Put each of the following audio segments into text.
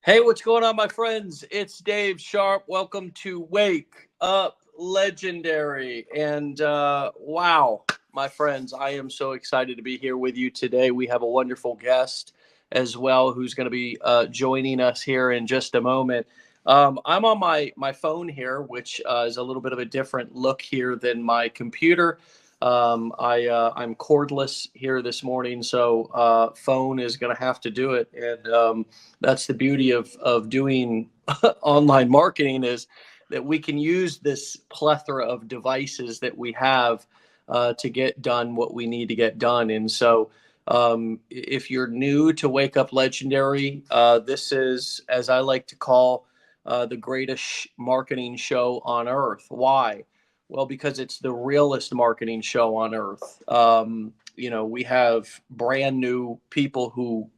Hey, what's going on, my friends? It's Dave Sharpe. Welcome to Wake Up Legendary. And wow, my friends, I am so excited to be here with you today. We have a wonderful guest as well who's going to be joining us here in just a moment. I'm on my phone here, which is a little bit of a different look here than my computer. I'm cordless here this morning, so phone is going to have to do it. And that's the beauty of doing online marketing, is that we can use this plethora of devices that we have to get done what we need to get done. And so if you're new to Wake Up Legendary, this is, as I like to call, the greatest marketing show on earth. Why? Well, because it's the realest marketing show on earth. We have brand new people who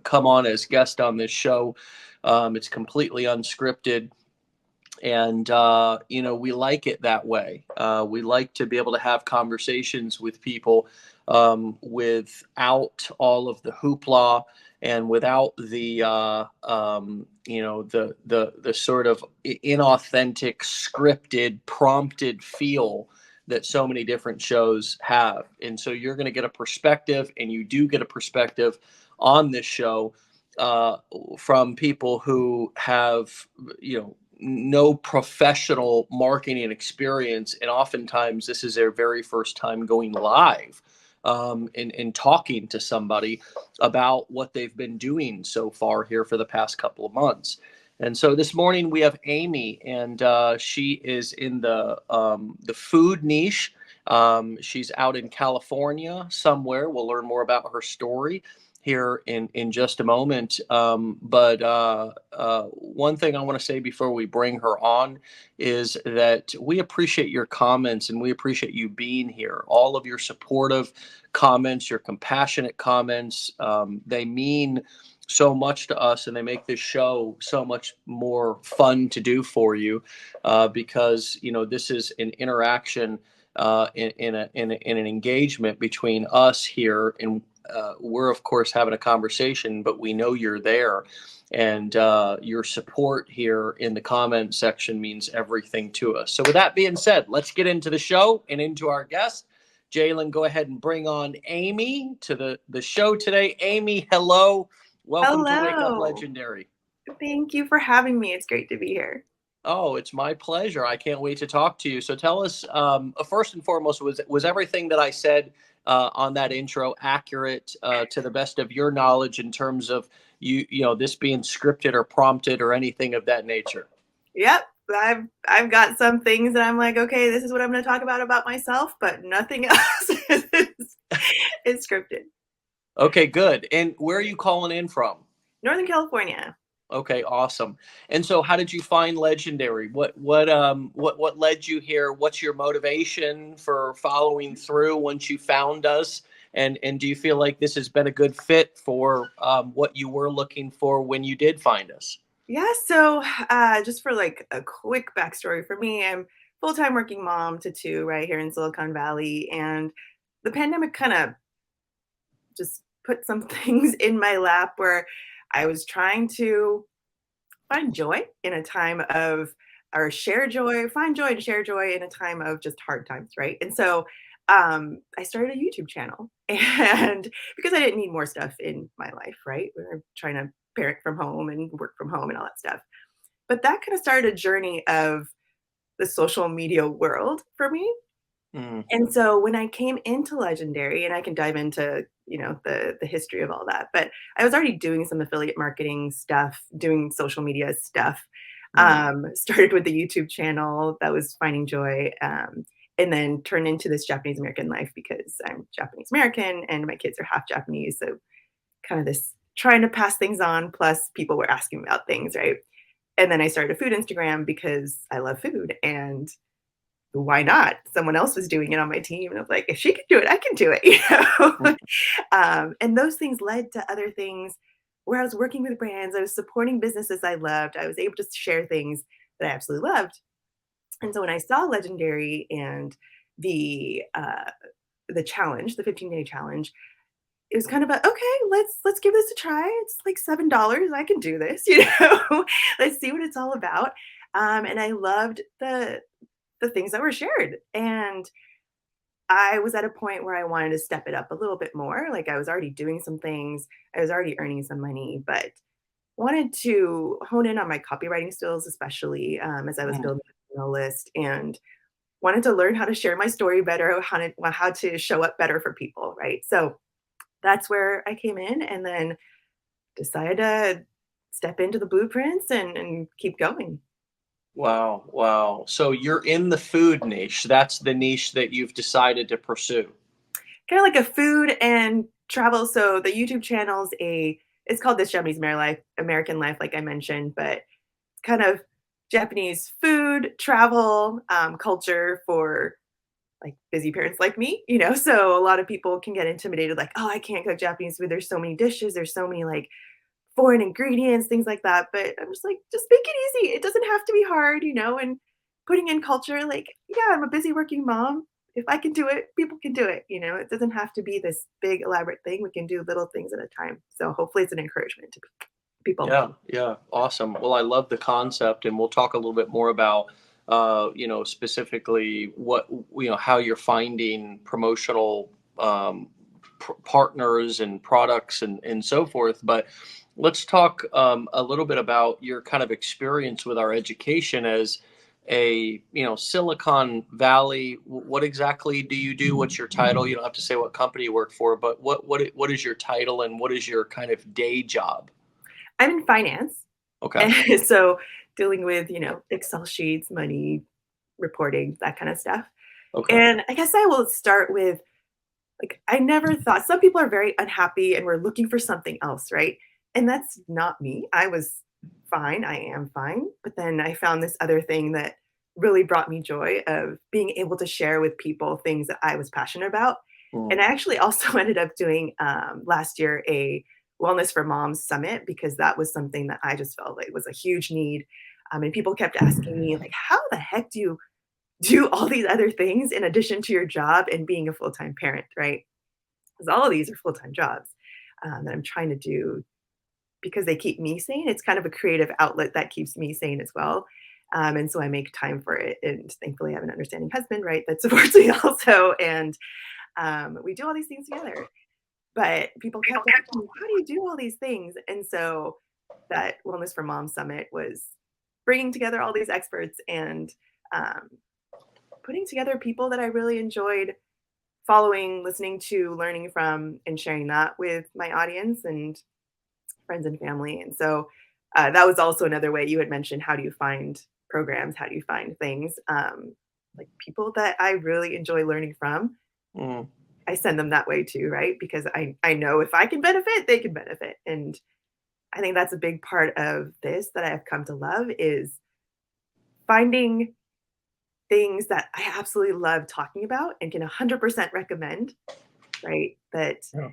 come on as guests on this show. It's completely unscripted. And, we like it that way. We like to be able to have conversations with people without all of the hoopla and without the sort of inauthentic, scripted, prompted feel that so many different shows have. And so you're going to get a perspective, and you do get a perspective on this show uh, from people who have, no professional marketing experience, and oftentimes this is their very first time going live and talking to somebody about what they've been doing so far here for the past couple of months. And so this morning we have Amy, and she is in the food niche. She's out in California somewhere. We'll learn more about her story here in just a moment. But one thing I want to say before we bring her on is that we appreciate your comments, and we appreciate you being here. All of your supportive comments, your compassionate comments, they mean so much to us, and they make this show so much more fun to do for you, because this is an interaction, in an engagement between us here, and we're of course having a conversation, but we know you're there, and your support here in the comment section means everything to us. So with that being said, let's get into the show and into our guest. Jalen, go ahead and bring on Amy to the show today. Amy, hello. Welcome to Wake Up Hello. Legendary. Thank you for having me. It's great to be here. Oh, it's my pleasure. I can't wait to talk to you. So tell us, first and foremost, was everything that I said on that intro accurate, to the best of your knowledge, in terms of this being scripted or prompted or anything of that nature? Yep. I've got some things that I'm like, okay, this is what I'm going to talk about myself, but nothing else is scripted. Okay, good. And where are you calling in from? Northern California. Okay, awesome. And so how did you find Legendary? What led you here? What's your motivation for following through once you found us? And do you feel like this has been a good fit for what you were looking for when you did find us? Yeah. So, just for like a quick backstory for me, I'm full-time working mom to two right here in Silicon Valley, and the pandemic kind of just put some things in my lap where I was trying to find joy in a time of or share joy, find joy and share joy in a time of just hard times, right? And so I started a YouTube channel, and because I didn't need more stuff in my life, right? We were trying to parent from home and work from home and all that stuff. But that kind of started a journey of the social media world for me. Mm, And so when I came into Legendary, and I can dive into, the history of all that, but I was already doing some affiliate marketing stuff, doing social media stuff. mm. Started with the YouTube channel that was finding joy, and then turned into this Japanese American life because I'm Japanese American and my kids are half Japanese. So kind of this trying to pass things on, plus people were asking about things, right? And then I started a food Instagram because I love food, and why not? Someone else was doing it on my team, and I was like, if she can do it, I can do it. And those things led to other things where I was working with brands, I was supporting businesses I loved, I was able to share things that I absolutely loved. And so when I saw Legendary and the uh, the challenge, the 15-day challenge, it was kind of a, okay, let's give this a try. It's like $7. I can do this, you know. Let's see what it's all about. And I loved the things that were shared. And I was at a point where I wanted to step it up a little bit more. Like I was already doing some things, I was already earning some money, but wanted to hone in on my copywriting skills, especially as I was Mm. building a email list, and wanted to learn how to share my story better, how to show up better for people, right? So that's where I came in, and then decided to step into the blueprints and keep going. Wow, wow. So you're in the food niche. That's the niche that you've decided to pursue. Kind of like a food and travel. So the YouTube channel's it's called This Japanese American Life, like I mentioned, but it's kind of Japanese food, travel, culture for like busy parents like me, you know. So a lot of people can get intimidated, like, oh, I can't cook Japanese food. There's so many dishes, there's so many like foreign ingredients, things like that. But I'm just like, just make it easy. It doesn't have to be hard, you know, and putting in culture, like, yeah, I'm a busy working mom. If I can do it, people can do it. You know, it doesn't have to be this big elaborate thing. We can do little things at a time. So hopefully it's an encouragement to people. Yeah, yeah, awesome. Well, I love the concept, and we'll talk a little bit more about, specifically how you're finding promotional partners and products and so forth. But let's talk a little bit about your kind of experience with our education as a, Silicon Valley. What exactly do you do? What's your title? You don't have to say what company you work for, but what is your title and what is your kind of day job? I'm in finance. Okay. And so dealing with, Excel sheets, money, reporting, that kind of stuff. Okay. And I guess I will start with, like, I never thought, some people are very unhappy and we're looking for something else, right? And that's not me. I was fine. I am fine. But then I found this other thing that really brought me joy of being able to share with people things that I was passionate about. And Mm, I actually also ended up doing last year a Wellness for Moms Summit, because that was something that I just felt like was a huge need. And people kept asking me, like, how the heck do you do all these other things in addition to your job and being a full-time parent, right? Because all of these are full-time jobs that I'm trying to do because they keep me sane. It's kind of a creative outlet that keeps me sane as well. And so I make time for it. And thankfully, I have an understanding husband, right, that supports me also. And we do all these things together. But people kept asking me, how do you do all these things? And so that Wellness for Mom Summit was bringing together all these experts and um, putting together people that I really enjoyed following, listening to, learning from, and sharing that with my audience and friends and family. And so that was also another way you had mentioned, how do you find programs? How do you find things? Like people that I really enjoy learning from, mm. I send them that way too, right? Because I know if I can benefit, they can benefit. And I think that's a big part of this that I have come to love is finding things that I absolutely love talking about and can 100% recommend, right? That Yeah.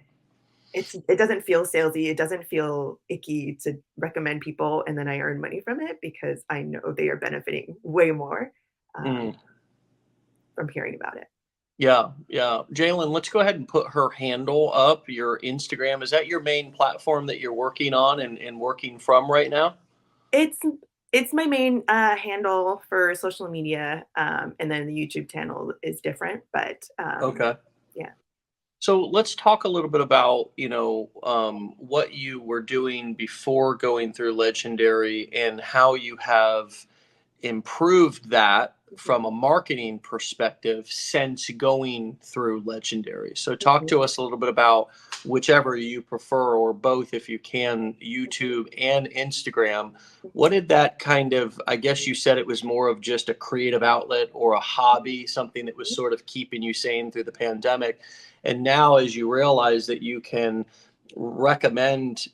it doesn't feel salesy, it doesn't feel icky to recommend people and then I earn money from it because I know they are benefiting way more um, Mm. from hearing about it. Yeah, yeah. Jalen, let's go ahead and put her handle up. Your Instagram, is that your main platform that you're working on and working from right now? It's it's my main handle for social media, and then the YouTube channel is different, but Okay. yeah. So let's talk a little bit about, what you were doing before going through Legendary and how you have improved that Mhm, from a marketing perspective since going through Legendary. So talk mhm, to us a little bit about whichever you prefer or both if you can, mhm, YouTube and Instagram. mhm, What did that kind of, I guess you said it was more of just a creative outlet or a hobby, something that was mhm, sort of keeping you sane through the pandemic. And now as you realize that you can recommend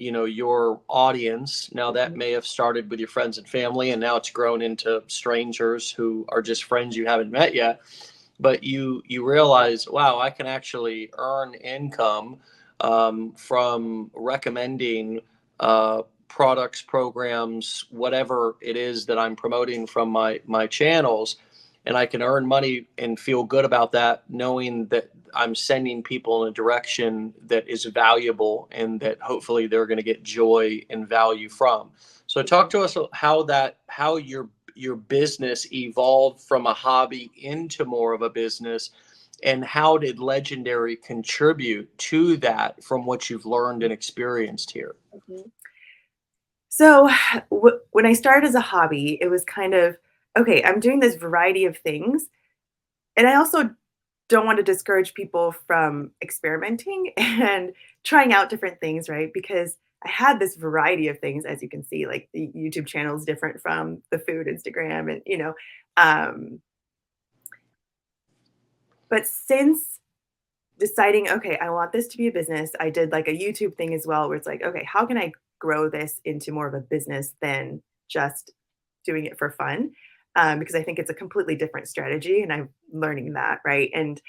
your audience, now that mhm, may have started with your friends and family and now it's grown into strangers who are just friends you haven't met yet, but you realize, wow, I can actually earn income from recommending products, programs, whatever it is that I'm promoting from my channels, and I can earn money and feel good about that, knowing that I'm sending people in a direction that is valuable and that hopefully they're going to get joy and value from. So talk to us how your business evolved from a hobby into more of a business, and how did Legendary contribute to that from what you've learned and experienced here? Mhm. So when I started as a hobby, it was kind of okay. I'm doing this variety of things, and I also don't want to discourage people from experimenting and trying out different things, right? Because I had this variety of things, as you can see, like the YouTube channel is different from the food Instagram, and um, but since deciding, okay, I want this to be a business, I did like a YouTube thing as well, where it's like, okay, how can I grow this into more of a business than just doing it for fun? Because I think it's a completely different strategy, and I'm learning that, right? And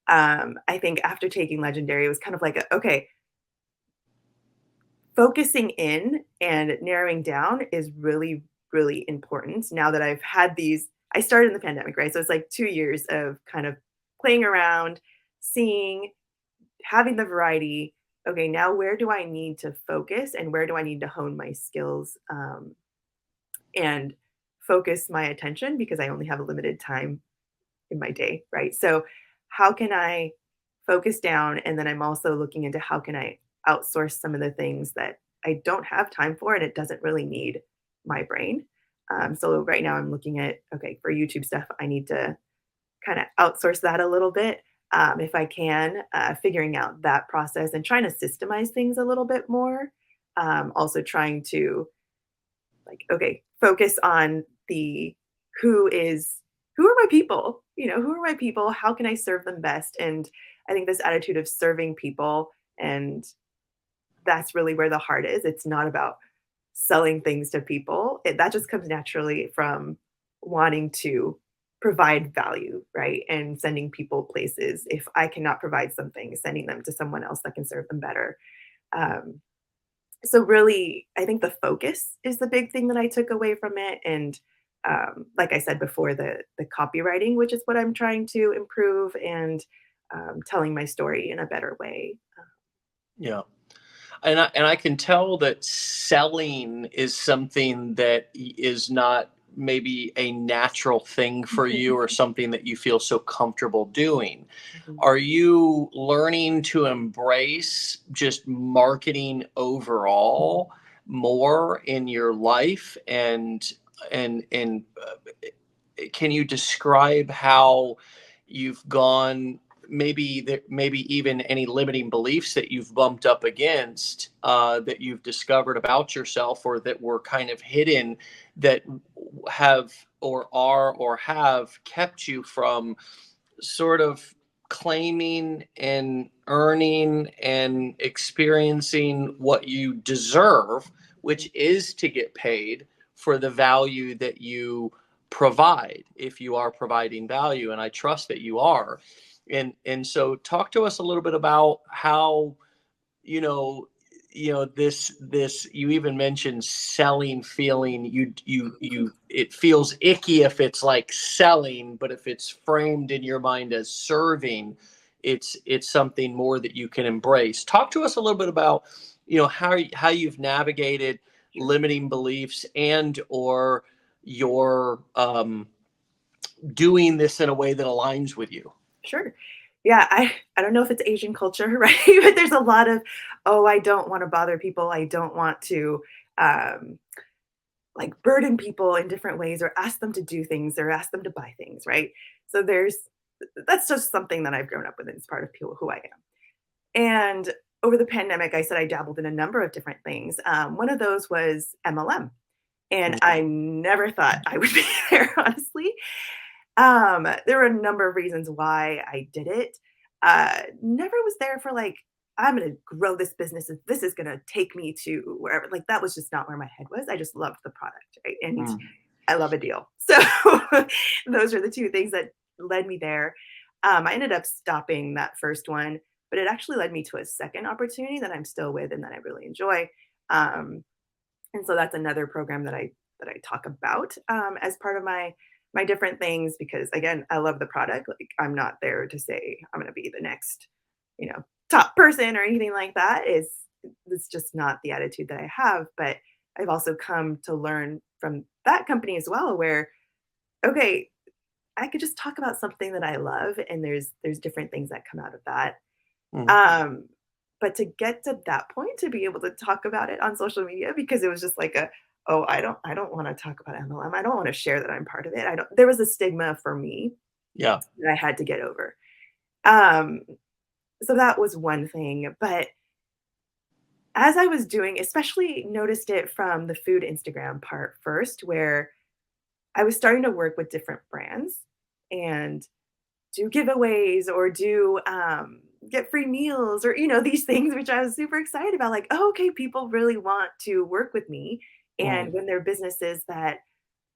I think after taking Legendary, it was kind of like, okay, focusing in and narrowing down is really, really important. Now that I've had these, I started in the pandemic, right? So it's like 2 years of kind of playing around, seeing, having the variety. Okay, now where do I need to focus and where do I need to hone my skills, and focus my attention because I only have a limited time in my day, right? So how can I focus down? And then I'm also looking into how can I outsource some of the things that I don't have time for and it doesn't really need my brain. So right now I'm looking at, okay, for YouTube stuff, I need to kind of outsource that a little bit, if I can, figuring out that process and trying to systemize things a little bit more. Also trying to like, okay, focus on the who is who are my people? Who are my people? How can I serve them best? And I think this attitude of serving people, and that's really where the heart is. It's not about selling things to people. That just comes naturally from wanting to provide value, right? And sending people places. If I cannot provide something, sending them to someone else that can serve them better. Um, so really, I think the focus is the big thing that I took away from it. And like I said before, the copywriting, which is what I'm trying to improve, and telling my story in a better way. Yeah. And I can tell that selling is something that is not maybe a natural thing for you or something that you feel so comfortable doing. Mhm. Are you learning to embrace just marketing overall more in your life? And can you describe how you've gone, maybe even any limiting beliefs that you've bumped up against, that you've discovered about yourself or that were kind of hidden, that have or are or have kept you from sort of claiming and earning and experiencing what you deserve, which is to get paid for the value that you provide, if you are providing value, and I trust that you are. And so talk to us a little bit about how, you know this, you even mentioned selling, feeling, it feels icky if it's like selling, but if it's framed in your mind as serving, it's something more that you can embrace. Talk to us a little bit about, how you've navigated Sure. limiting beliefs, and or your doing this in a way that aligns with you. Sure. Yeah, I don't know if it's Asian culture, right? But there's a lot of, oh, I don't want to bother people. I don't want to um, like burden people in different ways or ask them to do things or ask them to buy things, right? So that's just something that I've grown up with, and it's part of who I am. And over the pandemic, I said I dabbled in a number of different things. One of those was MLM, and Mm. I never thought I would be there, honestly. There were a number of reasons why I did it. Never was there for like, I'm gonna grow this business and this is gonna take me to wherever. Like that was just not where my head was. I just loved the product, right? And Mm. I love a deal. So those are the two things that led me there. I ended up stopping that first one, but it actually led me to a second opportunity that I'm still with and that I really enjoy. Um, and so that's another program that I talk about, as part of my my different things because again, I love the product. Like I'm not there to say I'm going to be the next, you know, top person or anything like that. It's just not the attitude that I have, but I've also come to learn from that company as well where okay, I could just talk about something that I love and there's different things that come out of that. Mm. Um, but to get to that point, to be able to talk about it on social media because it was just like a, "Oh, I don't wanna talk about MLM. I don't wanna share that I'm part of it." I don't there was a stigma for me Yeah. that I had to get over. Um, so that was one thing, but as I was doing especially noticed it from the food Instagram part first, where I was starting to work with different brands and do giveaways or do get free meals or these things which I was super excited about like oh, okay, people really want to work with me Mm. and when they're businesses that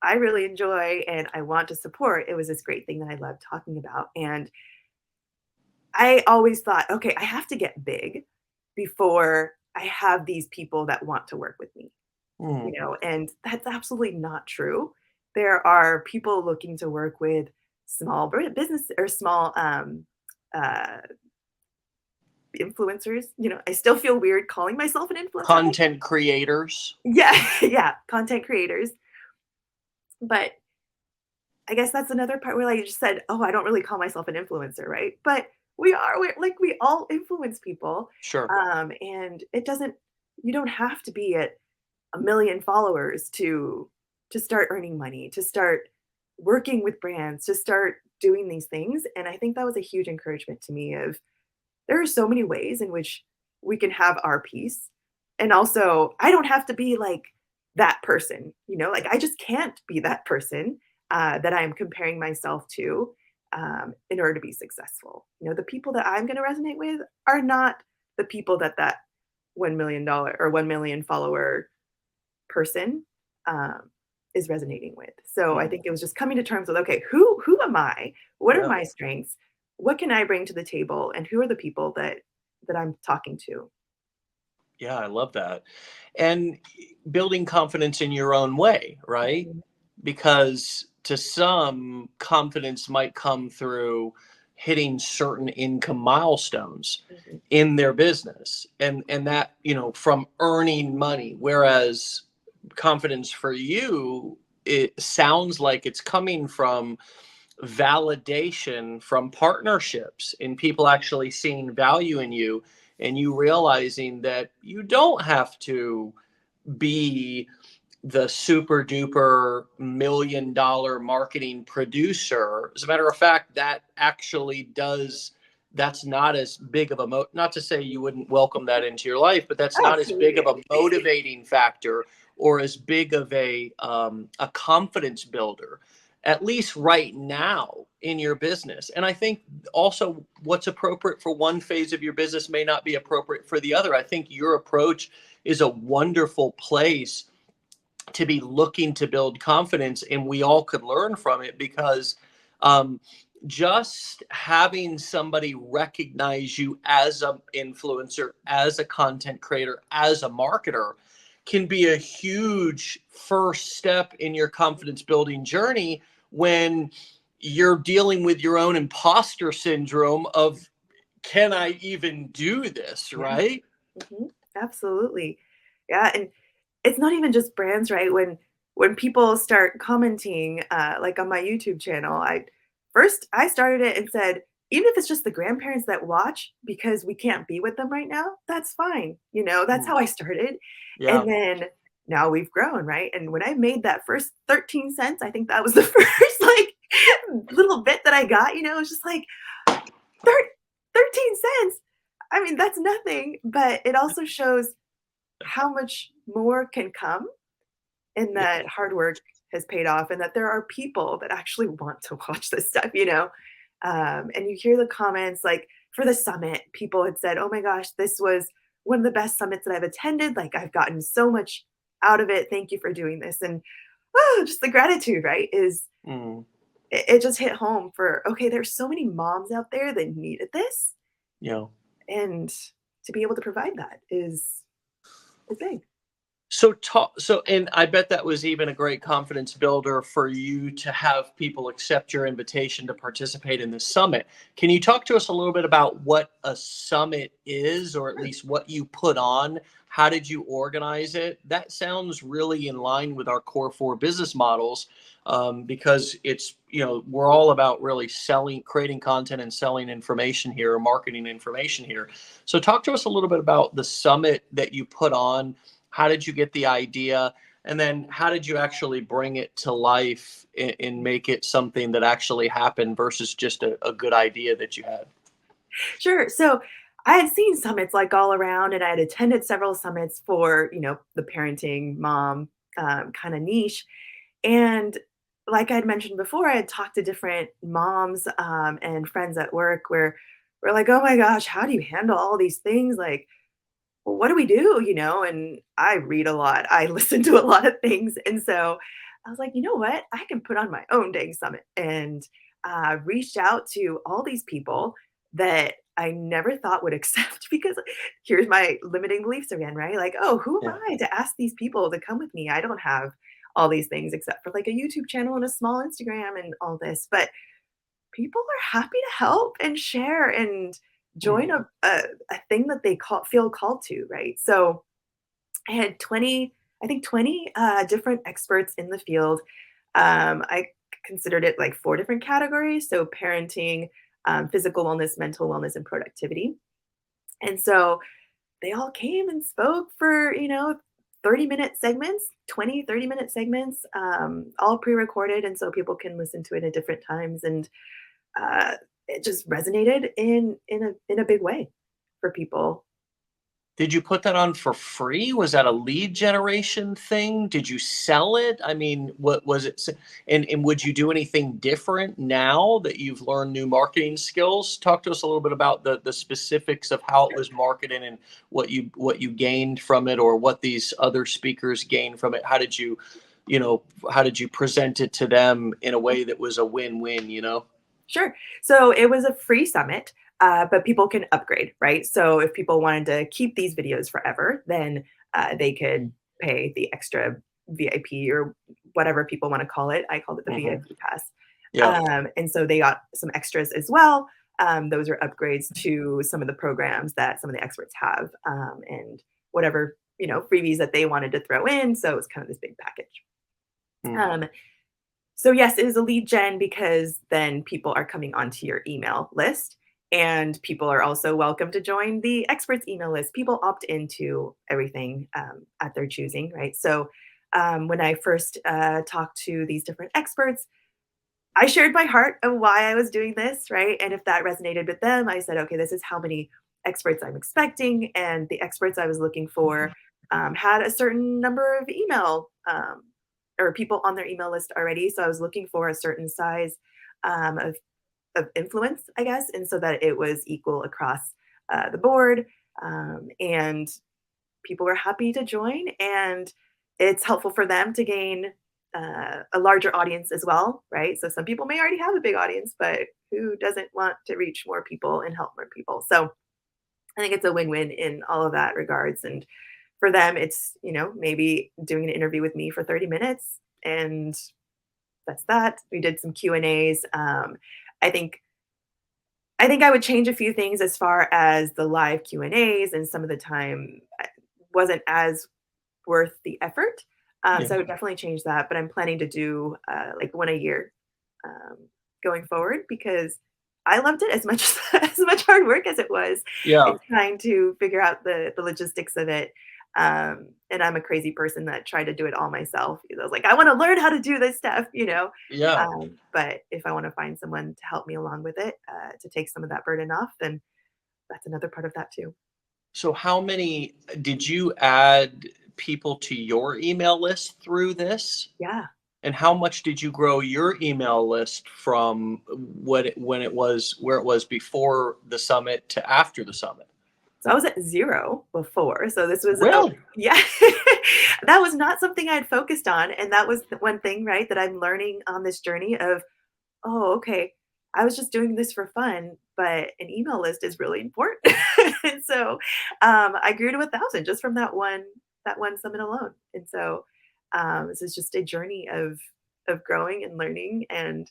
I really enjoy and I want to support it was this great thing that I love talking about and I always thought okay, I have to get big before I have these people that want to work with me, Mm. and that's absolutely not true. There are people looking to work with small business or small uh, influencers. I still feel weird calling myself an influencer. Content creators. Yeah, yeah, content creators. But I guess that's another part where like, you just said, "Oh, I don't really call myself an influencer," right? But we are. We're like we all influence people, Sure. and it doesn't. You don't have to be at a million followers to start earning money, to start working with brands, to start doing these things. And I think that was a huge encouragement to me of there are so many ways in which we can have our piece. And also, I don't have to be like that person, like I just can't be that person that I'm comparing myself to in order to be successful. The people that I'm going to resonate with are not the people that $1 million or 1 million follower person um, is resonating with. So I Mm. think it was just coming to terms with, okay, who am I? What are Yeah. my strengths? What can I bring to the table? And who are the people that I'm talking to? Yeah, I love that. And building confidence in your own way, right? Mhm, Because to some, confidence might come through hitting certain income milestones mhm. in their business and that, from earning money. Whereas confidence for you, it sounds like it's coming from validation from partnerships and people actually seeing value in you and you realizing that you don't have to be the super duper $1 million marketing producer. As a matter of fact, that actually does, that's not as big of a not to say you wouldn't welcome that into your life, but that's not as big of a Absolutely. motivating factor or as big of a confidence builder, at least right now in your business. And I think also what's appropriate for one phase of your business may not be appropriate for the other. I think your approach is a wonderful place to be looking to build confidence, and we all could learn from it because um, just having somebody recognize you as an influencer, as a content creator, as a marketer can be a huge first step in your confidence building journey when you're dealing with your own imposter syndrome of can I even do this, Yeah. right? Absolutely. Yeah, and it's not even just brands, right? When people start commenting, like on my YouTube channel, I started it and said, even if it's just the grandparents that watch because we can't be with them right now, that's fine. That's Mm. how I started. Yeah. And then now we've grown, right? And when I made that first 13 cents, I think that was the first like little bit that I got, it was just like "Thir- 13 cents. I mean, that's nothing, but it also shows how much more can come and Yeah. that hard work has paid off and that there are people that actually want to watch this stuff, and you hear the comments like for the summit, people had said, "Oh my gosh, this was one of the best summits that I've attended. Like I've gotten so much out of it. Thank you for doing this." And just the gratitude, right? Mm. It just hit home for okay, there's so many moms out there that needed this, Yeah. and to be able to provide that is big. And I bet that was even a great confidence builder for you to have people accept your invitation to participate in this summit. Can you talk to us a little bit about what a summit is, or at Sure. least what you put on? How did you organize it? That sounds really in line with our core four business models, because it's, we're all about really selling, creating content and selling information here, or marketing information here. So talk to us a little bit about the summit that you put on. How did you get the idea? And then how did you actually bring it to life and make it something that actually happened versus just a good idea that you had? Sure. So I had seen summits like all around, and I had attended several summits for, the parenting mom kind of niche. And like I'd mentioned before, I had talked to different moms and friends at work where we're like, oh my gosh, how do you handle all these things? Like, well, what do we do? And I read a lot, I listen to a lot of things. And so I was like, you know what? I can put on my own dang summit, and reached out to all these people that I never thought would accept because here's my limiting beliefs again, right? Like, oh, who am Yeah. I to ask these people to come with me? I don't have all these things except for like a YouTube channel and a small Instagram and all this. But people are happy to help and share and join Mhm. a thing that they feel called to, right? So I had 20, I think 20 different experts in the field. I considered it like four different categories. So parenting, physical wellness, mental wellness, and productivity. And so they all came and spoke for, 30-minute segments, 20, 30-minute segments, all pre-recorded. And so people can listen to it at different times. And uh, it just resonated in a big way for people. Did you put that on for free? Was that a lead generation thing? Did you sell it? I mean, what was it? And would you do anything different now that you've learned new marketing skills? Talk to us a little bit about the specifics of how it was marketed and what you gained from it, or what these other speakers gained from it. How did you present it to them in a way that was a win-win? Sure. So it was a free summit, but people can upgrade, right? So if people wanted to keep these videos forever, then they could pay the extra VIP or whatever people want to call it. I called it the Hmm. VIP pass. Yeah. And so they got some extras as well. Those are upgrades to some of the programs that some of the experts have, and whatever, freebies that they wanted to throw in. So it's kind of this big package. Mm. Um, so yes, it is a lead gen because then people are coming onto your email list, and people are also welcome to join the experts email list. People opt into everything at their choosing, right? So when I first talked to these different experts, I shared my heart of why I was doing this, right? And if that resonated with them, I said, okay, this is how many experts I'm expecting. And the experts I was looking for had a certain number of email or people on their email list already. So I was looking for a certain size um, of, of influence, I guess, and so that it was equal across the board. And people were happy to join, and it's helpful for them to gain a larger audience as well, right? So some people may already have a big audience, but who doesn't want to reach more people and help more people? So I think it's a win-win in all of that regards. And for them, it's, maybe doing an interview with me for 30 minutes, and that's that. We did some Q&As. I think I think I would change a few things as far as the live Q&As, and some of the time wasn't as worth the effort. So I Yeah. would definitely change that, but I'm planning to do like one a year um, going forward because I loved it as much as much hard work as it was. Yeah. It's trying to figure out the logistics of it. And I'm a crazy person that tried to do it all myself. I was like, I want to learn how to do this stuff. Yeah. But if I want to find someone to help me along with it, to take some of that burden off, then that's another part of that too. So how many did you add people to your email list through this? Yeah. And how much did you grow your email list from when it was where it was before the summit to after the summit? So I was at 0 before, so this was Really? yeah. That was not something I had focused on, and that was the one thing, right, that I'm learning on this journey of, "Oh, okay, I was just doing this for fun, but an email list is really important." And so, I grew to 1,000 just from that one that one summit alone. And so this is just a journey of growing and learning. And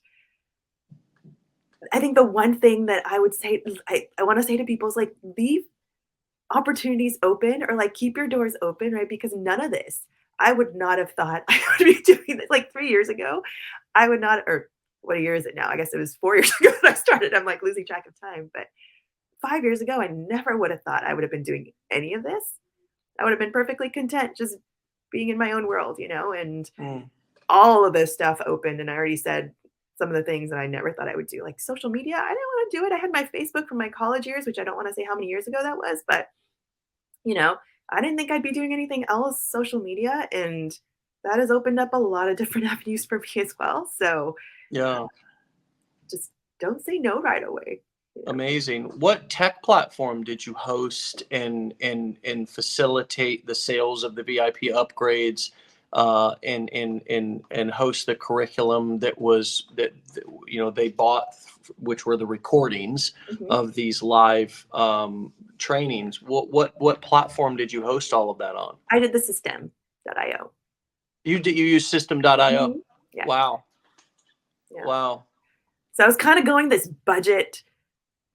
I think the one thing that I would say, I want to say to people is like, leave opportunities open, or like keep your doors open, right? Because none of this, I would not have thought I would be doing this like 3 years ago. I would not, or what year is it now? I guess it was 4 years ago that I started. I'm like losing track of time. But 5 years ago, I never would have thought I would have been doing any of this. I would have been perfectly content just being in my own world, and Mm. all of this stuff opened. And I already said some of the things that I never thought I would do, like social media. I didn't want to do it. I had my Facebook from my college years, which I don't want to say how many years ago that was, but you know, I didn't think I'd be doing anything else social media, and that has opened up a lot of different avenues for me as well. So Yeah. just don't say no right away. Amazing. What tech platform did you host and facilitate the sales of the VIP upgrades, and host the curriculum that they bought, which were the recordings Mhm. of these live trainings? What platform did you host all of that on? I did the system.io. You use system.io? Mhm. Yeah, Wow. yeah. Wow. So I was kind of going this budget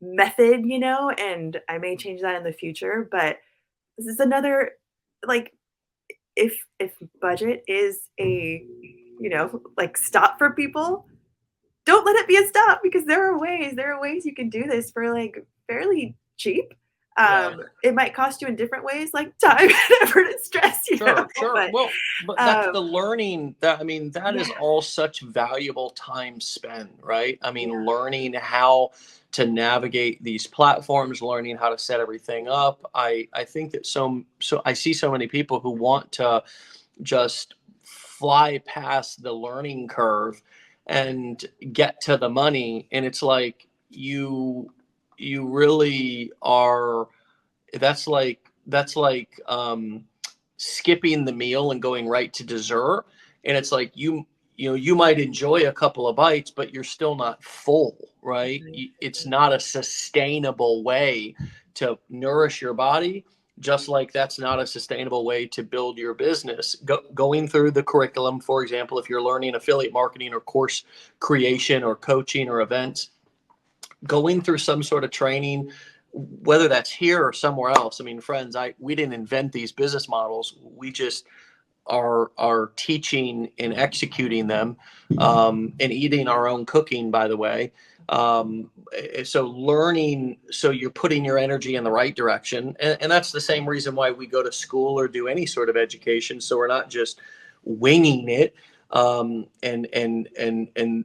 method, and I may change that in the future, but this is another, like, if budget is a, like, stop for people, don't let it be a stop, because there are ways you can do this for like fairly cheap. Yeah. It might cost you in different ways, like time and effort and stress, Sure, sure. but Well, but that's um the learning that, I mean, that yeah, is all such valuable time spent, right? I yeah, mean, learning how to navigate these platforms, learning how to set everything up. I think that so I see so many people who want to just fly past the learning curve and get to the money, and it's like you really are, that's like skipping the meal and going right to dessert, and it's like you might enjoy a couple of bites, but you're still not full, right? right, It's not a sustainable way to nourish your body, just like that's not a sustainable way to build your business. Going through the curriculum, for example, if you're learning affiliate marketing or course creation or coaching or events, going through some sort of training, whether that's here or somewhere else. I mean, friends, we didn't invent these business models. We just are teaching and executing them, and eating our own cooking, by the way. So learning, so you're putting your energy in the right direction, and that's the same reason why we go to school or do any sort of education. So we're not just winging it, and and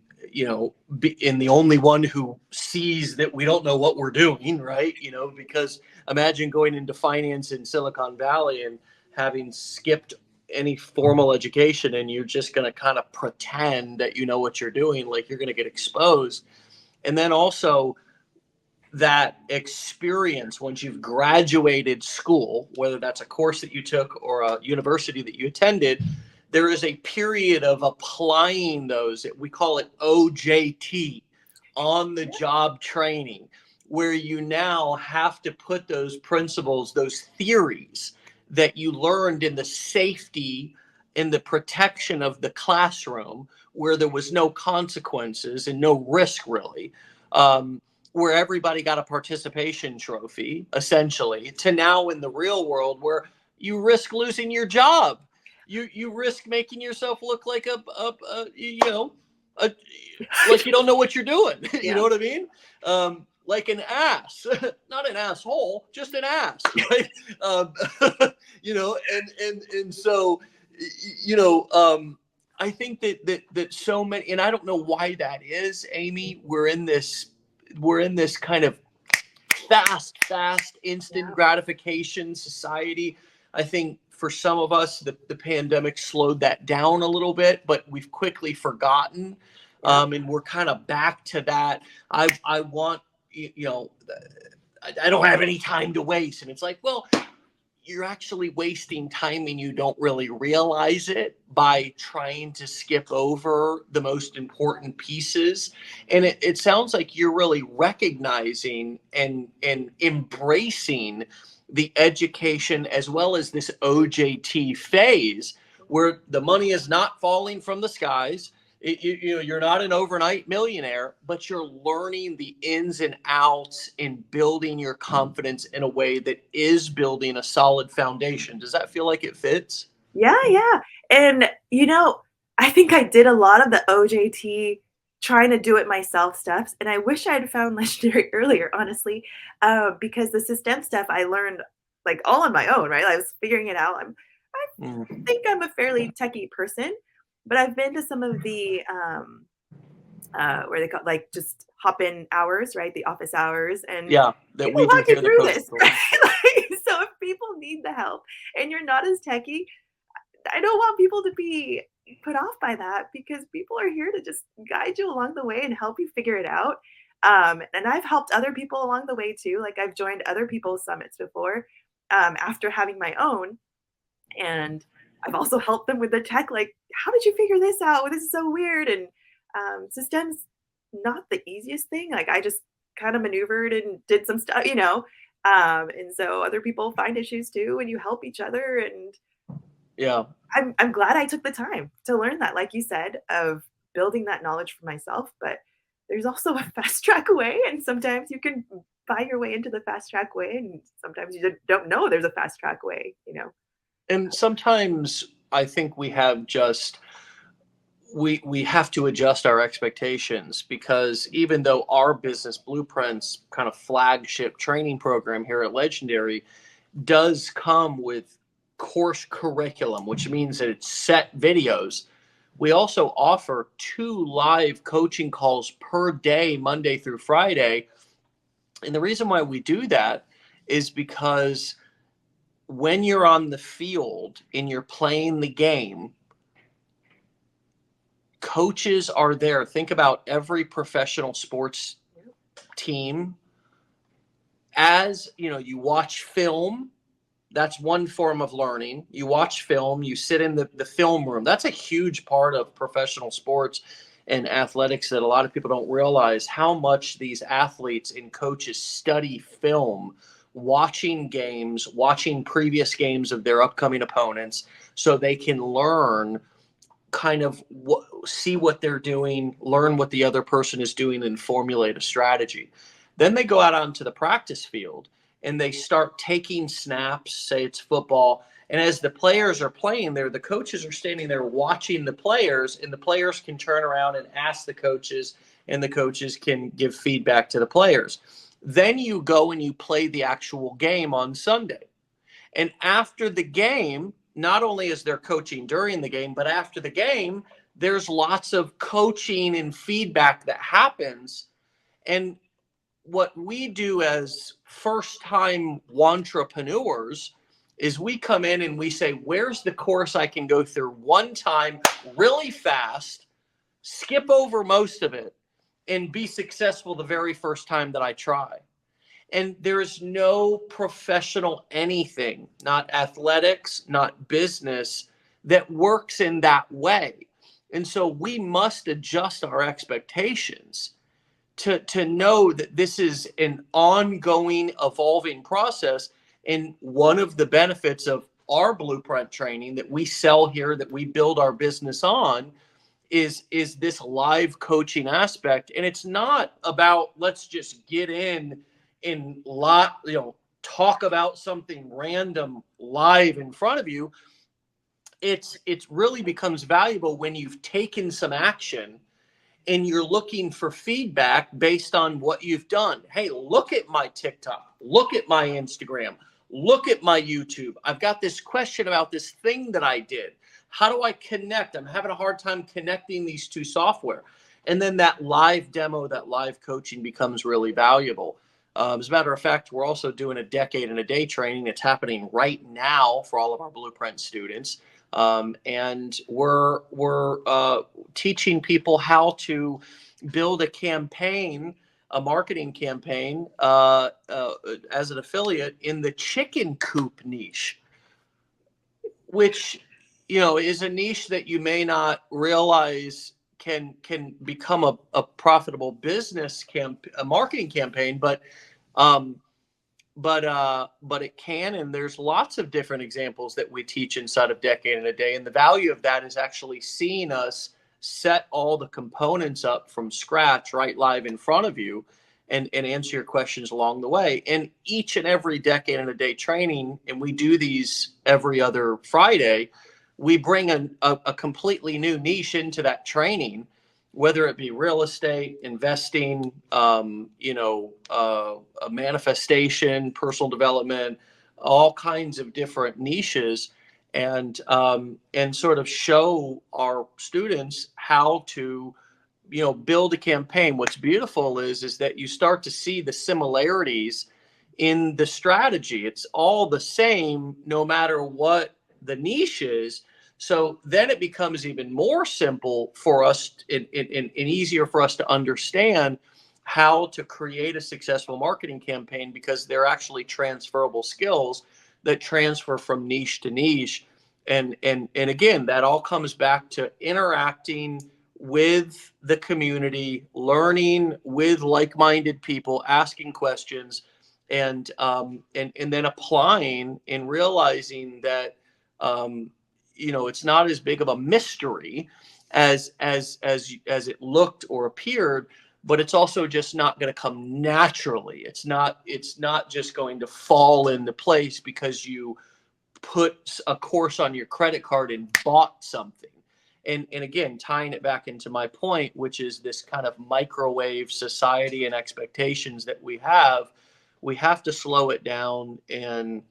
the only one who sees that we don't know what we're doing, right? Because imagine going into finance in Silicon Valley and having skipped any formal education, and you're just going to kind of pretend that you know what you're doing, like you're going to get exposed. And then also that experience, once you've graduated school, whether that's a course that you took or a university that you attended, there is a period of applying those. We call it OJT, on the job training, where you now have to put those principles, those theories that you learned in the safety, in the protection of the classroom, where there was no consequences and no risk really, where everybody got a participation trophy, essentially, to now in the real world where you risk losing your job. You risk making yourself look like a like you don't know what you're doing. You yeah, know what I mean? Like an ass, not an asshole, just an ass, right? Um, and so, you know, I think that so many, and I don't know why that is, Amy. We're in this kind of fast, instant yeah, gratification society. I think for some of us, the pandemic slowed that down a little bit, but we've quickly forgotten, yeah, and we're kind of back to that. I want, I don't have any time to waste, and it's like, well, you're actually wasting time and you don't really realize it by trying to skip over the most important pieces. And it sounds like you're really recognizing and embracing the education as well as this OJT phase where the money is not falling from the skies. You're not an overnight millionaire, but you're learning the ins and outs and building your confidence in a way that is building a solid foundation. Does that feel like it fits? Yeah, yeah. And, I think I did a lot of the OJT trying to do it myself steps, and I wish I had found Legendary earlier, honestly, because the system stuff I learned, like, all on my own, right? I was figuring it out. I Mm. think I'm a fairly techie person, but I've been to some of the, where they call like, just hop-in hours, right? The office hours, and Yeah, that people weaving walk you through the through coaching this, program. right? Like, so if people need the help and you're not as techy, I don't want people to be put off by that because people are here to just guide you along the way and help you figure it out. And I've helped other people along the way too. Like I've joined other people's summits before after having my own. And I've also helped them with the tech. Like, how did you figure this out? This is so weird. And systems, not the easiest thing. Like I just kind of maneuvered and did some stuff. And so other people find issues too, and you help each other. And Yeah. I'm glad I took the time to learn that, like you said, of building that knowledge for myself, but there's also a fast track way, and sometimes you can buy your way into the fast track way, and sometimes you don't know there's a fast track way. And sometimes I think we have just we have to adjust our expectations because even though our business blueprints kind of flagship training program here at Legendary does come with course curriculum, which means that it's set videos, we also offer 2 live coaching calls per day, Monday through Friday. And the reason why we do that is because when you're on the field and you're playing the game, coaches are there. Think about every professional sports team. As you know, you watch film. That's one form of learning. You watch film, you sit in the film room. That's a huge part of professional sports and athletics that a lot of people don't realize how much these athletes and coaches study film, watching games, watching previous games of their upcoming opponents so they can learn kind of see what they're doing, learn what the other person is doing, and formulate a strategy. Then they go out onto the practice field and they start taking snaps, say it's football. And as the players are playing there, the coaches are standing there watching the players, and the players can turn around and ask the coaches, and the coaches can give feedback to the players. Then you go and you play the actual game on Sunday. And after the game, not only is there coaching during the game, but after the game, there's lots of coaching and feedback that happens. And what we do as first time entrepreneurs is we come in and we say, where's the course I can go through one time really fast, skip over most of it, and be successful the very first time that I try? And there is no professional anything, not athletics, not business, that works in that way. And so we must adjust our expectations to know that this is an ongoing, evolving process. And one of the benefits of our blueprint training that we sell here, that we build our business on, is this live coaching aspect. And it's not about let's just get in talk about something random live in front of you. It's really becomes valuable when you've taken some action and you're looking for feedback based on what you've done. Hey, look at my TikTok, look at my Instagram, look at my YouTube. I've got this question about this thing that I did. How do I connect? I'm having a hard time connecting these two software. And then that live demo, that live coaching becomes really valuable. As a matter of fact, we're also doing a decade in a day training that's happening right now for all of our Blueprint students. And we're teaching people how to build a campaign a marketing campaign as an affiliate in the chicken coop niche, which is a niche that you may not realize can become a profitable business a marketing campaign, um, but it can, and there's lots of different examples that we teach inside of Decade in a Day, and the value of that is actually seeing us set all the components up from scratch right live in front of you, and answer your questions along the way. And each and every Decade in a Day training, and we do these every other Friday, we bring a completely new niche into that training, whether it be real estate, investing, a manifestation, personal development, all kinds of different niches, and sort of show our students how to build a campaign. What's beautiful is that you start to see the similarities in the strategy. It's all the same no matter what the niche is. So then it becomes even more simple for us and easier for us to understand how to create a successful marketing campaign, because they're actually transferable skills that transfer from niche to niche. And again, that all comes back to interacting with the community, learning with like-minded people, asking questions, and then applying and realizing that it's not as big of a mystery as it looked or appeared, but it's also just not going to come naturally. It's not just going to fall into place because you put a course on your credit card and bought something. And again, tying it back into my point, which is this kind of microwave society and expectations that we have to slow it down. And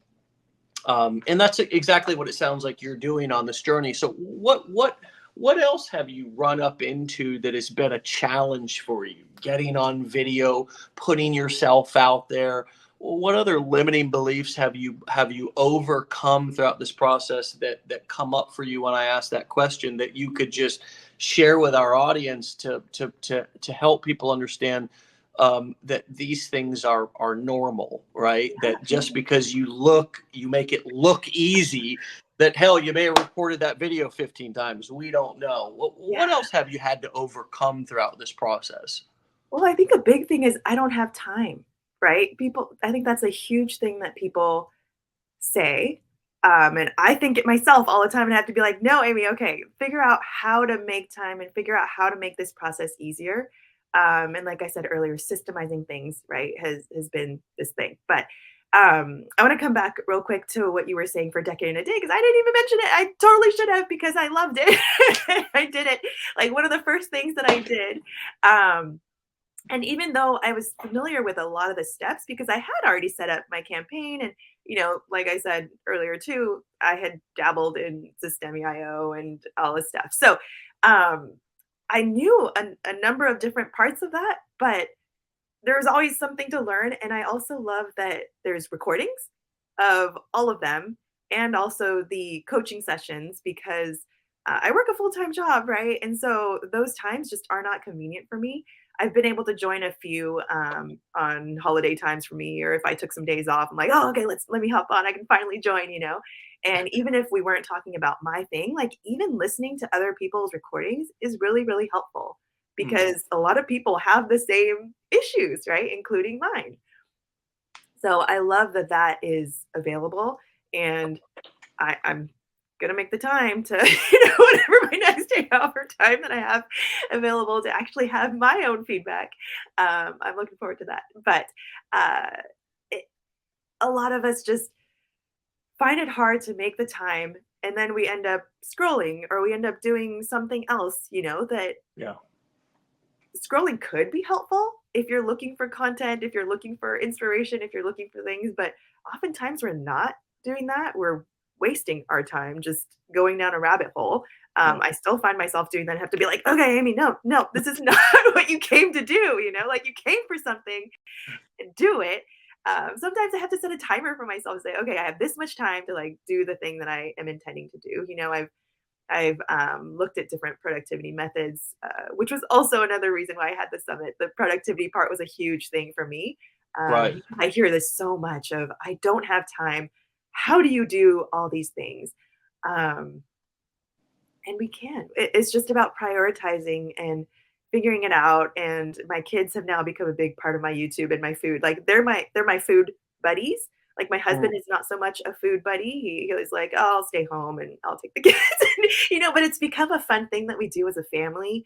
that's exactly what it sounds like you're doing on this journey. So what else have you run up into that has been a challenge for you? Getting on video, putting yourself out there. What other limiting beliefs have you overcome throughout this process that come up for you when I ask that question, that you could just share with our audience to help people understand that these things are normal, right? That just because you make it look easy, that hell, you may have recorded that video 15 times. We don't know. What Yeah. else have you had to overcome throughout this process? Well, I think a big thing is I don't have time, right? I think that's a huge thing that people say. And I think it myself all the time and have to be like, no, Amy, okay, figure out how to make time and figure out how to make this process easier. And like I said earlier, systemizing things, right, has been this thing. But I want to come back real quick to what you were saying for Decade in a Day, because I didn't even mention it. I totally should have, because I loved it. I did it like one of the first things that I did. Um, and even though I was familiar with a lot of the steps, because I had already set up my campaign, and like I said earlier too, I had dabbled in Systemi.io and all this stuff. So um, I knew a number of different parts of that, but there's always something to learn. And I also love that there's recordings of all of them, and also the coaching sessions, because I work a full-time job, right? And so those times just are not convenient for me. I've been able to join a few on holiday times for me, or if I took some days off, I'm like, oh, okay, let me hop on. I can finally join. And even if we weren't talking about my thing, like even listening to other people's recordings is really, really helpful, because a lot of people have the same issues, right? Including mine. So I love that that is available. And I'm gonna make the time to, whatever my next day off or time that I have available to actually have my own feedback. I'm looking forward to that. But uh, it, a lot of us just find it hard to make the time, and then we end up scrolling, or we end up doing something else, that Yeah. scrolling could be helpful if you're looking for content, if you're looking for inspiration, if you're looking for things, but oftentimes we're not doing that. We're wasting our time just going down a rabbit hole. Yeah. I still find myself doing that and have to be like, okay, Amy, no, no, this is not what you came to do. Like you came for something and do it. Sometimes I have to set a timer for myself and say, okay, I have this much time to like do the thing that I am intending to do. I've I've looked at different productivity methods, which was also another reason why I had the summit. The productivity part was a huge thing for me. Right. I hear this so much of, I don't have time. How do you do all these things? Um, and we can. It's just about prioritizing and figuring it out. And my kids have now become a big part of my YouTube and my food. Like they're my food buddies. Like my husband Mm. is not so much a food buddy. He was like, "Oh, I'll stay home and I'll take the kids." And, but it's become a fun thing that we do as a family.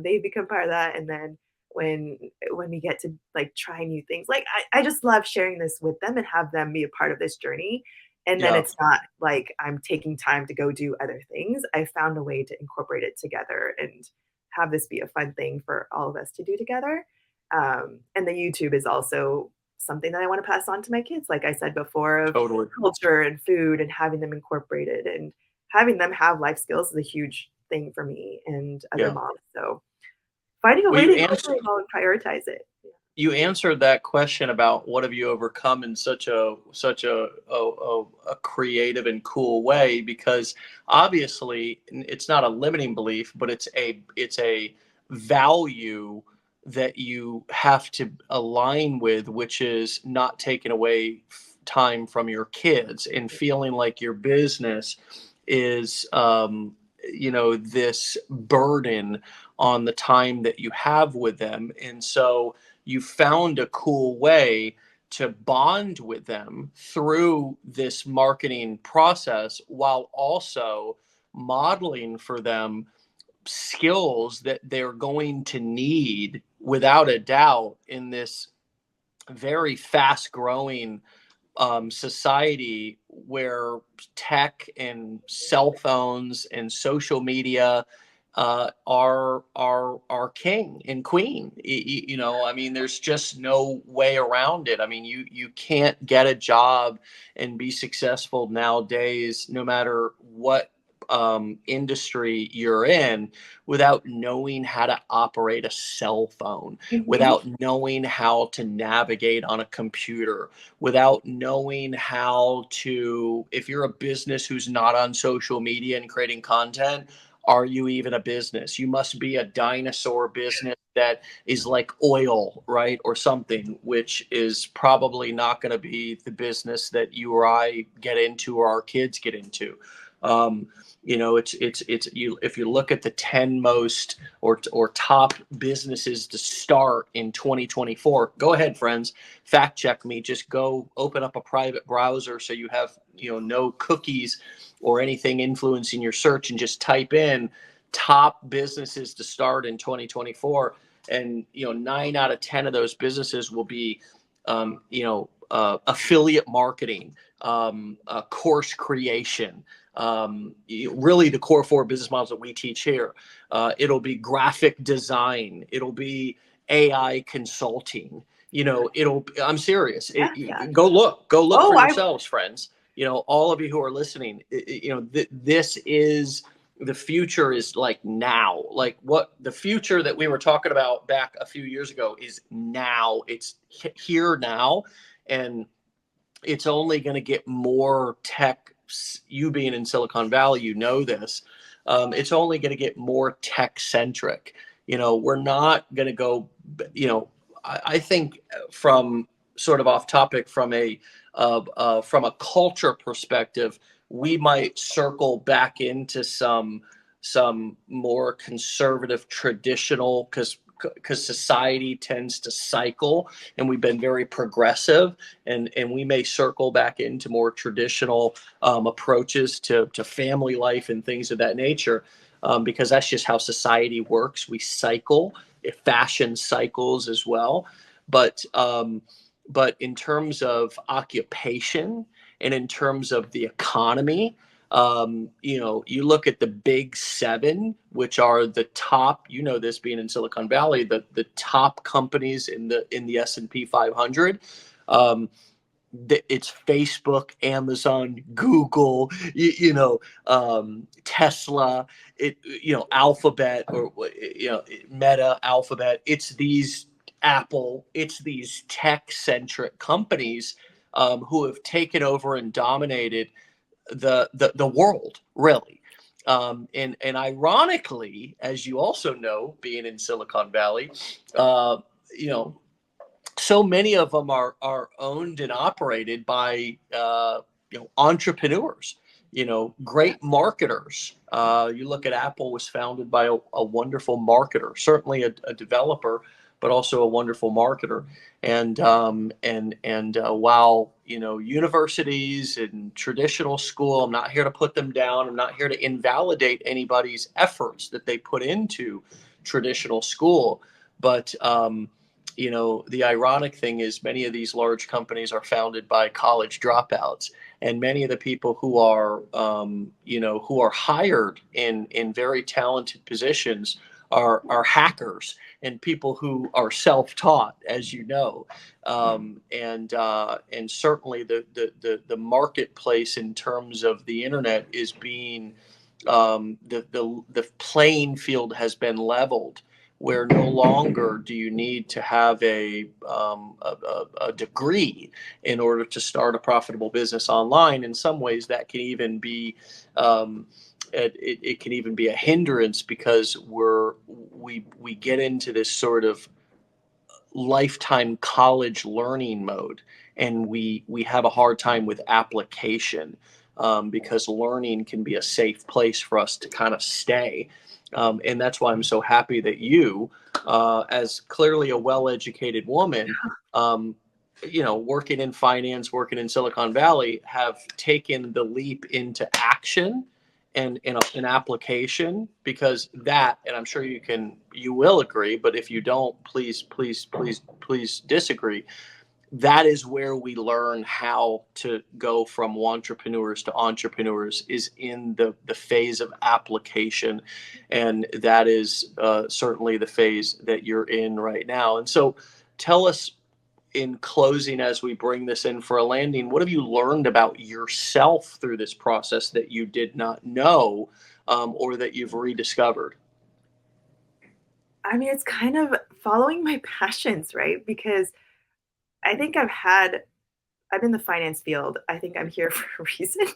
They've become part of that. And then when when we get to like try new things, like I just love sharing this with them and have them be a part of this journey. And then Yeah. it's not like I'm taking time to go do other things. I found a way to incorporate it together and have this be a fun thing for all of us to do together. And the YouTube is also something that I want to pass on to my kids, like I said before, of Totally. culture and food and having them incorporated and having them have life skills is a huge thing for me and other Yeah. moms. So finding a Well, way to incorporate it all and prioritize it. Yeah. you answered that question about what have you overcome in such a creative and cool way, because obviously it's not a limiting belief, but it's a value that you have to align with, which is not taking away time from your kids and feeling like your business is this burden on the time that you have with them. And so you found a cool way to bond with them through this marketing process while also modeling for them skills that they're going to need without a doubt in this very fast growing society where tech and cell phones and social media are king and queen. I mean, there's just no way around it. I mean, you can't get a job and be successful nowadays, no matter what industry you're in, without knowing how to operate a cell phone, Mhm. without knowing how to navigate on a computer, without knowing how to, if you're a business who's not on social media and creating content, are you even a business? You must be a dinosaur business that is like oil, right? Or something, which is probably not going to be the business that you or I get into or our kids get into. Um, it's you. If you look at the 10 most or top businesses to start in 2024, go ahead, friends, fact check me. Just go open up a private browser so you have no cookies or anything influencing your search, and just type in top businesses to start in 2024, and 9 out of 10 of those businesses will be affiliate marketing, course creation, really the core 4 business models that we teach here. It'll be graphic design. It'll be AI consulting. I'm serious. Yeah, yeah. Go look Oh, for I yourselves, friends. All of you who are listening, this is the future, is like now. Like what the future that we were talking about back a few years ago is now. It's here now. And it's only going to get more tech. You being in Silicon Valley, this. It's only going to get more tech centric. We're not going to go. I think from sort of off topic, from a culture perspective, we might circle back into some more conservative, traditional, because society tends to cycle, and we've been very progressive, and we may circle back into more traditional approaches to family life and things of that nature, because that's just how society works. We cycle. Fashion cycles as well, but in terms of occupation and in terms of the economy, you look at the big 7, which are the top. This being in Silicon Valley, the top companies in the S&P 500. Um, it's Facebook, Amazon, Google, Tesla, Alphabet, or Meta, Alphabet. It's these Apple. It's these tech-centric companies who have taken over and dominated the world, really. And ironically, as you also know, being in Silicon Valley, uh, you know, so many of them are owned and operated by entrepreneurs, great marketers. You look at Apple was founded by a wonderful marketer, certainly a developer, but also a wonderful marketer. And while universities and traditional school, I'm not here to put them down. I'm not here to invalidate anybody's efforts that they put into traditional school, but the ironic thing is many of these large companies are founded by college dropouts, and many of the people who are hired in very talented positions are hackers and people who are self-taught, as you know. And certainly the marketplace in terms of the internet is being the playing field has been leveled, where no longer do you need to have a degree in order to start a profitable business online. In some ways, that can even be it can even be a hindrance, because we get into this sort of lifetime college learning mode, and we have a hard time with application, because learning can be a safe place for us to kind of stay. And that's why I'm so happy that you, as clearly a well-educated woman, working in finance, working in Silicon Valley, have taken the leap into action and in an application, because that, and I'm sure you will agree, but if you don't, please disagree. That is where we learn how to go from entrepreneurs to entrepreneurs, is in the phase of application. And that is certainly the phase that you're in right now. And so tell us, in closing, as we bring this in for a landing, what have you learned about yourself through this process that you did not know, or that you've rediscovered? I mean, it's kind of following my passions, right? Because I think I'm in the finance field. I think I'm here for a reason.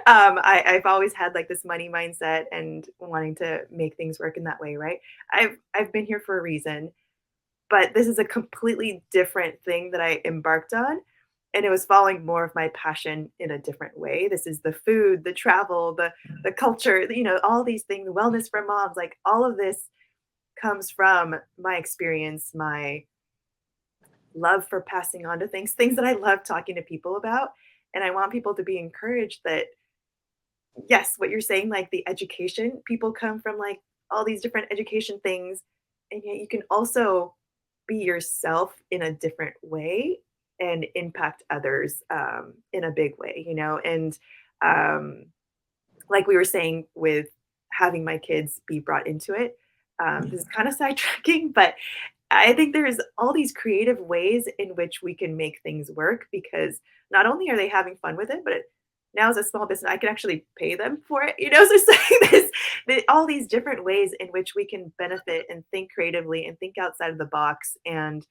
I've always had like this money mindset and wanting to make things work in that way, right? I've been here for a reason, but this is a completely different thing that I embarked on. And it was following more of my passion in a different way. This is the food, the travel, the culture, all these things, wellness for moms, like all of this comes from my experience, my love for passing on to things that I love talking to people about. And I want people to be encouraged that, yes, what you're saying, like the education, people come from like all these different education things, and yet you can also be yourself in a different way and impact others in a big way, And um, like we were saying with having my kids be brought into it, this is kind of sidetracking, but I think there's all these creative ways in which we can make things work, because not only are they having fun with it, but now as a small business, I can actually pay them for it. So it's like all these different ways in which we can benefit and think creatively and think outside of the box. And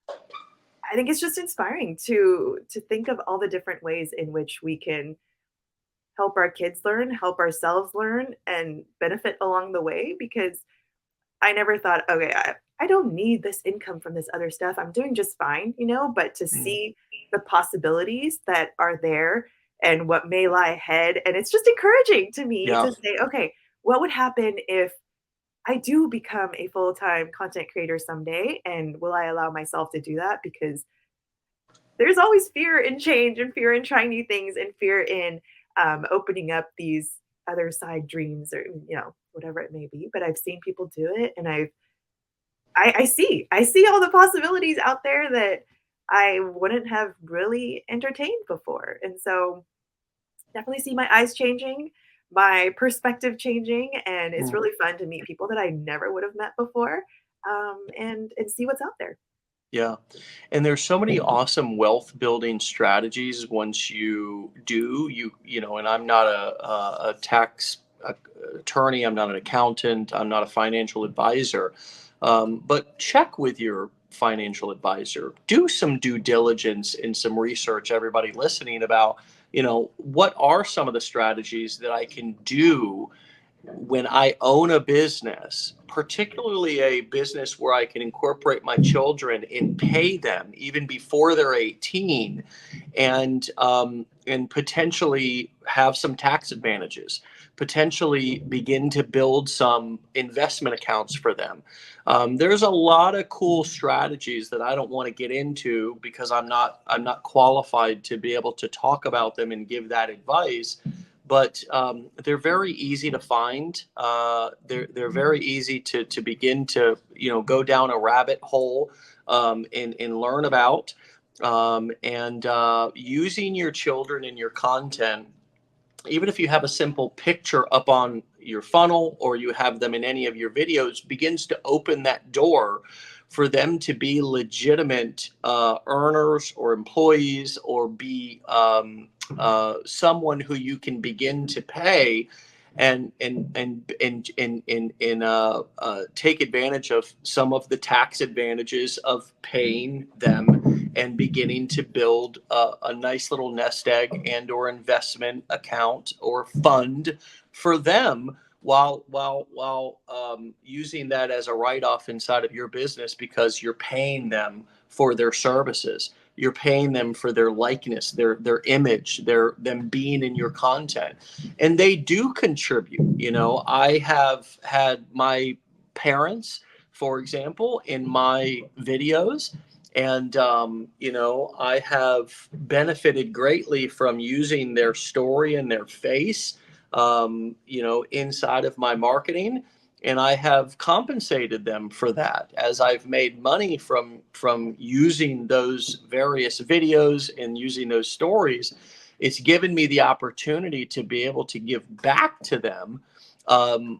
I think it's just inspiring to think of all the different ways in which we can help our kids learn, help ourselves learn, and benefit along the way. Because I never thought, okay, I don't need this income from this other stuff. I'm doing just fine, but to Mm. see the possibilities that are there and what may lie ahead. And it's just encouraging to me Yeah. to say, okay, what would happen if I do become a full-time content creator someday? And will I allow myself to do that? Because there's always fear in change and fear in trying new things and fear in opening up these other side dreams, or whatever it may be. But I've seen people do it, and I see all the possibilities out there that I wouldn't have really entertained before. And so definitely see my eyes changing, my perspective changing, and it's Mm. really fun to meet people that I never would have met before, and see what's out there. Yeah. And there's so many awesome wealth building strategies once you do, and I'm not a tax attorney, I'm not an accountant, I'm not a financial advisor. But check with your financial advisor, do some due diligence and some research, everybody listening, about, what are some of the strategies that I can do when I own a business, particularly a business where I can incorporate my children and pay them even before they're 18, and potentially have some tax advantages, potentially begin to build some investment accounts for them. There's a lot of cool strategies that I don't want to get into because I'm not qualified to be able to talk about them and give that advice. But they're very easy to find. They're very easy to begin to go down a rabbit hole, and learn about. And using your children in your content, even if you have a simple picture up on your funnel or you have them in any of your videos, begins to open that door for them to be legitimate earners or employees, or be someone who you can begin to pay and take advantage of some of the tax advantages of paying them and beginning to build a nice little nest egg and or investment account or fund for them, while using that as a write-off inside of your business, because you're paying them for their services. You're paying them for their likeness, their image, them being in your content, and they do contribute. I have had my parents, for example, in my videos, and I have benefited greatly from using their story and their face, inside of my marketing, and I have compensated them for that as I've made money from using those various videos and using those stories. It's given me the opportunity to be able to give back to them, and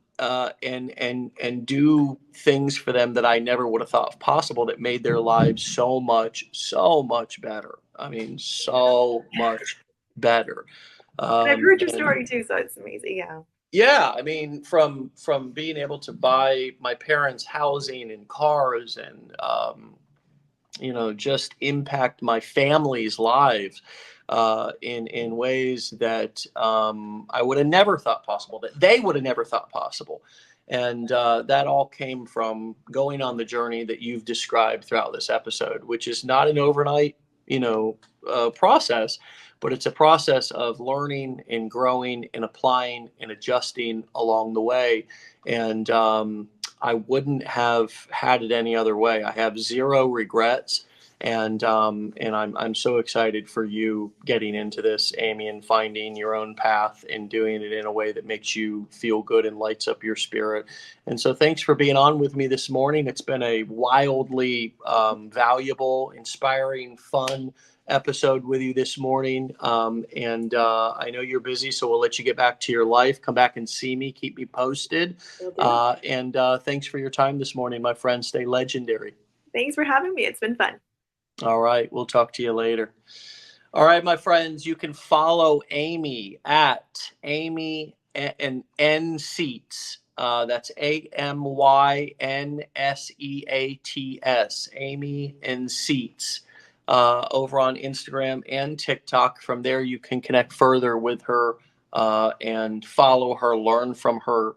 do things for them that I never would have thought possible, that made their lives so much better. I mean, so much better. And I've heard your And story too, so it's amazing. Yeah. yeah, I mean, from being able to buy my parents housing and cars, and just impact my family's lives in ways that I would have never thought possible, that they would have never thought possible. And that all came from going on the journey that you've described throughout this episode, which is not an overnight, process, but it's a process of learning and growing and applying and adjusting along the way. And I wouldn't have had it any other way. I have zero regrets, and I'm so excited for you getting into this, Amy, and finding your own path and doing it in a way that makes you feel good and lights up your spirit. And so, thanks for being on with me this morning. It's been a wildly valuable, inspiring, fun episode with you this morning. And I know you're busy, so we'll let you get back to your life. Come back and see me. Keep me posted. Will do. And thanks for your time this morning, my friend. Stay legendary. Thanks for having me. It's been fun. All right. We'll talk to you later. All right, my friends, you can follow Amy at Amy and N Seats. That's AMYNSEATS, Amy and Seats, over on Instagram and TikTok. From there, you can connect further with her and follow her, learn from her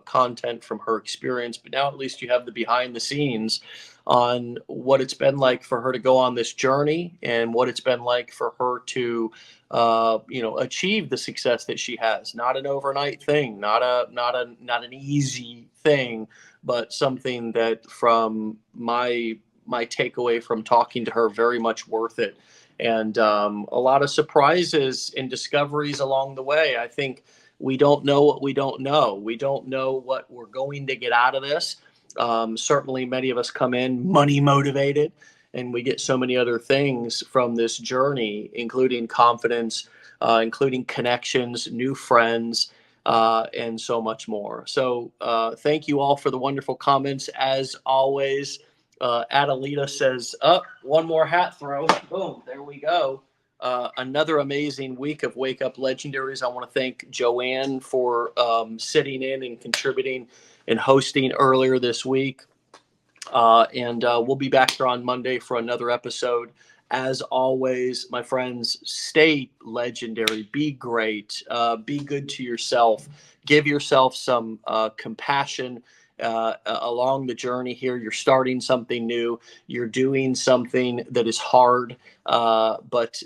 content, from her experience. But now at least you have the behind the scenes on what it's been like for her to go on this journey, and what it's been like for her to achieve the success that she has. Not an overnight thing, not an easy thing, but something that, from my takeaway from talking to her, very much worth it. And a lot of surprises and discoveries along the way. I think we don't know what we don't know. We don't know what we're going to get out of this. Certainly, many of us come in money motivated, and we get so many other things from this journey, including confidence, including connections, new friends, and so much more. So thank you all for the wonderful comments. As always, Adelita says, one more hat throw. Boom, there we go. Another amazing week of Wake Up Legendaries. I want to thank Joanne for sitting in and contributing and hosting earlier this week. And we'll be back here on Monday for another episode As always, my friends, stay legendary, be great, be good to yourself, give yourself some compassion along the journey here. You're starting something new, you're doing something that is hard, but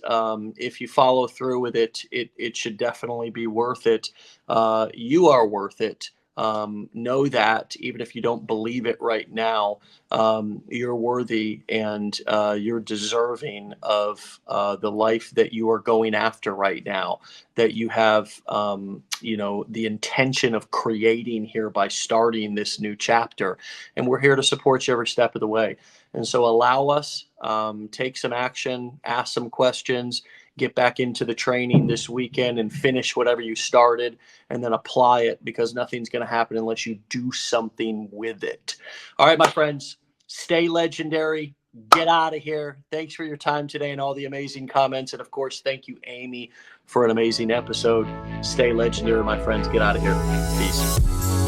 if you follow through with it, it should definitely be worth it. You are worth it. Know that even if you don't believe it right now, you're worthy, and you're deserving of the life that you are going after right now, that you have, the intention of creating here by starting this new chapter. And we're here to support you every step of the way. And so allow us, take some action, ask some questions, get back into the training this weekend and finish whatever you started, and then apply it, because nothing's going to happen unless you do something with it. All right, my friends, stay legendary. Get out of here. Thanks for your time today and all the amazing comments. And of course, thank you, Amy, for an amazing episode. Stay legendary, my friends. Get out of here. Peace.